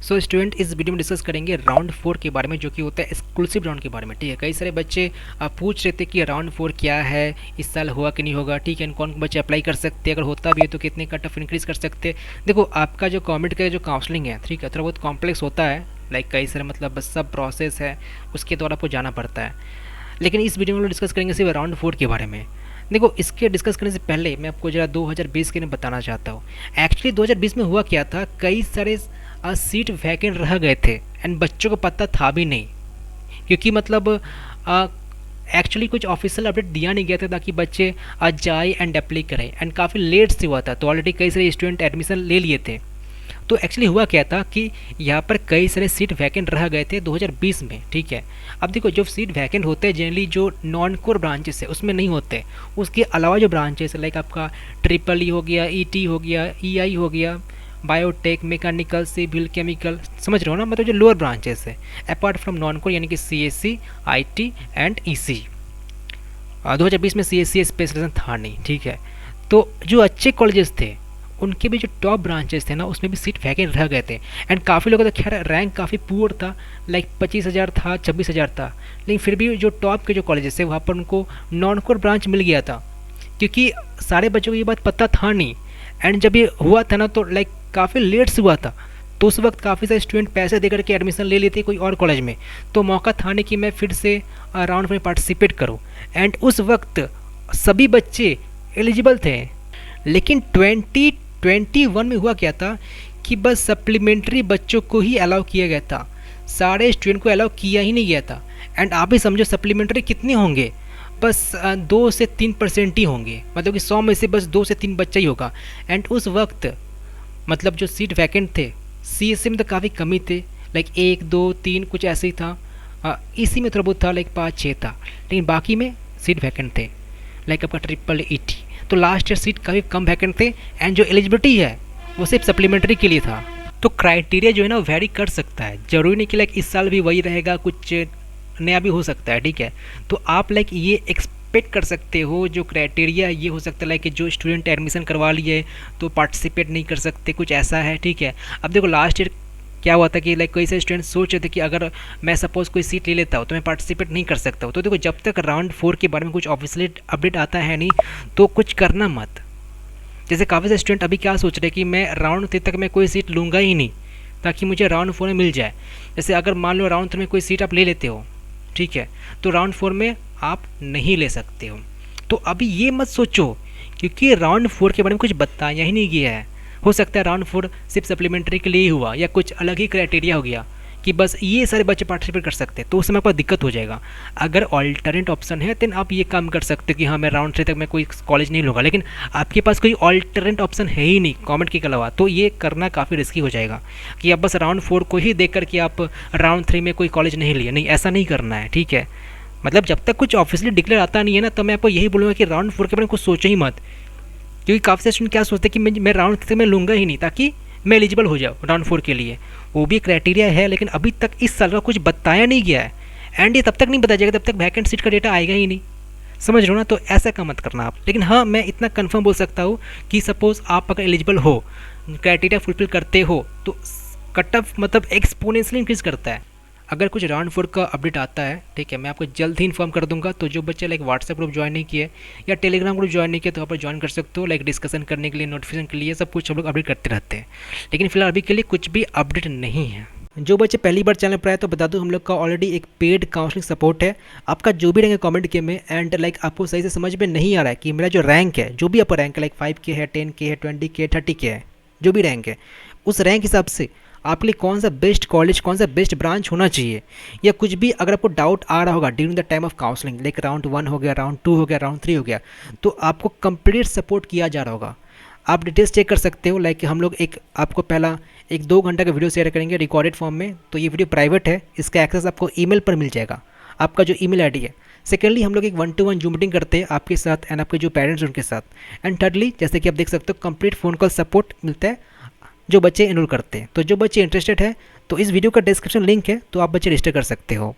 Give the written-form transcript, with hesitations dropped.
So student इस video में discuss करेंगे राउंड 4 के बारे में, जो कि होता है एक्सक्लूसिव राउंड के बारे में। ठीक है, कई सारे बच्चे पूछ रहे थे कि राउंड 4 क्या है, इस साल हुआ कि नहीं होगा। ठीक है, कौन बच्चे अप्लाई कर सकते हैं, अगर होता भी है तो कितने कट ऑफ इंक्रीज कर सकते हैं। देखो, आपका जो गवर्नमेंट का जो काउंसलिंग है, ठीक है, थोड़ा बहुत कॉम्प्लेक्स होता है, लाइक कई सारे मतलब सब प्रोसेस है, उसके द्वारा आपको जाना पड़ता है। लेकिन इस वीडियो में हम डिस्कस करेंगे सिर्फ राउंड 4 के बारे में। देखो, इसके डिस्कस करने से पहले मैं आपको जरा 2020 के लिए बताना चाहता हूँ। एक्चुअली 2020 में हुआ क्या था, कई सारे सीट वैकेंट रह गए थे एंड बच्चों को पता था भी नहीं, क्योंकि मतलब एक्चुअली कुछ ऑफिशियल अपडेट दिया नहीं गया था ताकि बच्चे जाए एंड अप्लाई करें, एंड काफ़ी लेट से हुआ था, तो ऑलरेडी कई सारे स्टूडेंट एडमिशन ले लिए थे। तो एक्चुअली हुआ क्या था कि यहाँ पर कई सारे सीट वैकेंट रह गए थे 2020 में। ठीक है, अब देखो, जो सीट वैकेंट होते हैं जनरली जो नॉन कोर ब्रांचेस है उसमें नहीं होते, उसके अलावा जो ब्रांचेस है लाइक आपका ट्रिपल ई हो गया, ईटी हो गया, ईआई हो गया, बायोटेक, मैकेनिकल, सिविल, केमिकल, समझ रहे हो ना, मतलब जो लोअर ब्रांचेस है अपार्ट फ्रॉम नॉन कोर, यानी कि सीएससी, आईटी एंड ईसी। 2020 में सीएससी स्पेशलाइजेशन था नहीं। ठीक है, तो जो अच्छे कॉलेजेस थे उनके भी जो टॉप ब्रांचेस थे ना, उसमें भी सीट वैकेंट रह गए थे एंड काफ़ी लोगों का खैर रैंक काफ़ी पुअर था, लाइक 25,000 था, 26,000 था, लेकिन फिर भी जो टॉप के जो कॉलेजेस थे वहाँ पर उनको नॉन कोर ब्रांच मिल गया था, क्योंकि सारे बच्चों को ये बात पता था नहीं। एंड जब ये हुआ था ना, तो लाइक काफ़ी लेट से हुआ था, तो उस वक्त काफ़ी सारे स्टूडेंट पैसे देकर के एडमिशन ले लेते कोई और कॉलेज में, तो मौका था नहीं कि मैं फिर से राउंड में पार्टिसिपेट करूं। एंड उस वक्त सभी बच्चे एलिजिबल थे, लेकिन 2021 में हुआ क्या था कि बस सप्लीमेंट्री बच्चों को ही अलाउ किया गया था, सारे स्टूडेंट को अलाउ किया ही नहीं गया था। एंड आप भी समझो सप्लीमेंट्री कितने होंगे, बस 2 से 3% ही होंगे, मतलब कि 100 में से बस 2 से 3 बच्चा ही होगा। एंड उस वक्त मतलब जो सीट वैकेंट थे सीएससी में तो काफ़ी कमी थे, लाइक 1, 2, 3 कुछ ऐसे ही था, इसी में थोड़ा बहुत था, लाइक 5, 6 था, लेकिन बाकी में सीट वैकेंट थे, लाइक आपका ट्रिपल ईटी। तो लास्ट ईयर सीट काफ़ी कम वैकेंट थे एंड जो एलिजिबिलिटी है वो सिर्फ सप्लीमेंट्री के लिए था। तो क्राइटेरिया जो है ना वेरी कर सकता है, जरूरी नहीं कि लाइक इस साल भी वही रहेगा, कुछ नया भी हो सकता है। ठीक है, तो आप लाइक ये एक्सपेक्ट कर सकते हो, जो क्राइटेरिया ये हो सकता है लाइक जो स्टूडेंट एडमिशन करवा लिए तो पार्टिसिपेट नहीं कर सकते, कुछ ऐसा है। ठीक है, अब देखो लास्ट ईयर क्या हुआ था कि लाइक कई सारे स्टूडेंट सोच रहे थे कि अगर मैं सपोज कोई सीट ले लेता हूँ तो मैं पार्टिसिपेट नहीं कर सकता हूँ। तो देखो, जब तक राउंड 4 के बारे में कुछ ऑफिशियली अपडेट आता है नहीं, तो कुछ करना मत। जैसे काफ़ी सारे स्टूडेंट अभी क्या सोच रहे हैं कि मैं राउंड 3 तक मैं कोई सीट लूँगा ही नहीं ताकि मुझे राउंड 4 में मिल जाए। जैसे अगर मान लो राउंड 3 में कोई सीट आप ले लेते हो, ठीक है, तो राउंड 4 में आप नहीं ले सकते हो। तो अभी ये मत सोचो, क्योंकि राउंड 4 के बारे में कुछ बताया ही नहीं गया है। हो सकता है राउंड 4 सिर्फ सप्लीमेंट्री के लिए ही हुआ, या कुछ अलग ही क्राइटेरिया हो गया कि बस ये सारे बच्चे पार्टिसिपेट कर सकते हैं, तो उस समय पर दिक्कत हो जाएगा। अगर ऑल्टरनेट ऑप्शन है तो आप ये काम कर सकते हो कि हाँ मैं राउंड 3 तक मैं कोई कॉलेज नहीं लूँगा, लेकिन आपके पास कोई ऑल्टरनेट ऑप्शन है ही नहीं कॉमेंट के अलावा, तो ये करना काफ़ी रिस्की हो जाएगा कि आप बस राउंड 4 को ही देख करके आप राउंड 3 में कोई कॉलेज नहीं लिया। नहीं, ऐसा नहीं करना है। ठीक है, मतलब जब तक कुछ ऑफिशियली डिक्लेयर आता नहीं है ना, तो मैं आपको यही बोलूँगा कि राउंड 4 के बारे में कुछ सोचो ही मत, क्योंकि काफ़ी सारे स्टूडेंट क्या सोचते हैं कि मैं राउंड 3 में लूँगा ही नहीं ताकि मैं एलिजिबल हो जाऊँ राउंड 4 के लिए। वो भी क्राइटेरिया है, लेकिन अभी तक इस साल का कुछ बताया नहीं गया है, एंड ये तब तक नहीं बताया जाएगा जब तक वैकेंट सीट का डेटा आएगा ही नहीं। समझ रहे हो ना, तो ऐसा काम मत करना आप। लेकिन हाँ, मैं इतना कंफर्म बोल सकता हूँ कि सपोज़ आप अगर एलिजिबल हो, क्राइटेरिया फुलफिल करते हो, तो कट ऑफ मतलब एक्सपोनेंशियली इंक्रीज करता है अगर कुछ राउंड 4 का अपडेट आता है। ठीक है, मैं आपको जल्द ही इन्फॉर्म कर दूंगा। तो जो बच्चे लाइक व्हाट्सएप ग्रुप ज्वाइन नहीं किए या टेलीग्राम ग्रुप ज्वाइन नहीं किए, तो आप ज्वाइन कर सकते हो, लाइक डिस्कशन करने के लिए, नोटिफिकेशन के लिए, सब कुछ हम लोग अपडेट करते रहते हैं। लेकिन फिलहाल अभी के लिए कुछ भी अपडेट नहीं है। जो बच्चे पहली बार चैनल पर आए तो बता दूं, हम लोग का ऑलरेडी एक पेड काउंसलिंग सपोर्ट है। आपका जो भी रहेंगे कमेंट के में, एंड लाइक आपको सही से समझ में नहीं आ रहा है कि मेरा जो रैंक है, जो भी आपका रैंक है, लाइक 5K है, 10K है, 20K, 30K है, जो भी रैंक है, उस रैंक हिसाब से आपके लिए कौन सा बेस्ट कॉलेज, कौन सा बेस्ट ब्रांच होना चाहिए, या कुछ भी अगर आपको डाउट आ रहा होगा during the time of counselling, like round 1 हो गया, राउंड 2 हो गया, राउंड 3 हो गया, तो आपको कंप्लीट सपोर्ट किया जा रहा होगा। आप डिटेल्स चेक कर सकते हो, लाइक हम लोग आपको पहला 1-2 घंटा का वीडियो शेयर करेंगे रिकॉर्डेड फॉर्म में, तो ये वीडियो प्राइवेट है, इसका एक्सेस आपको ईमेल पर मिल जाएगा, आपका जो ईमेल आईडी है। सेकेंडली, हम लोग एक 1-to-1 जूम मीटिंग करते हैं आपके साथ एंड आपके जो पेरेंट्स उनके साथ। एंड थर्डली, जैसे कि आप देख सकते हो, कंप्लीट फ़ोन कॉल सपोर्ट मिलता है जो बच्चे एनरोल करते हैं। तो जो बच्चे इंटरेस्टेड है, तो इस वीडियो का डिस्क्रिप्शन लिंक है, तो आप बच्चे रजिस्टर कर सकते हो।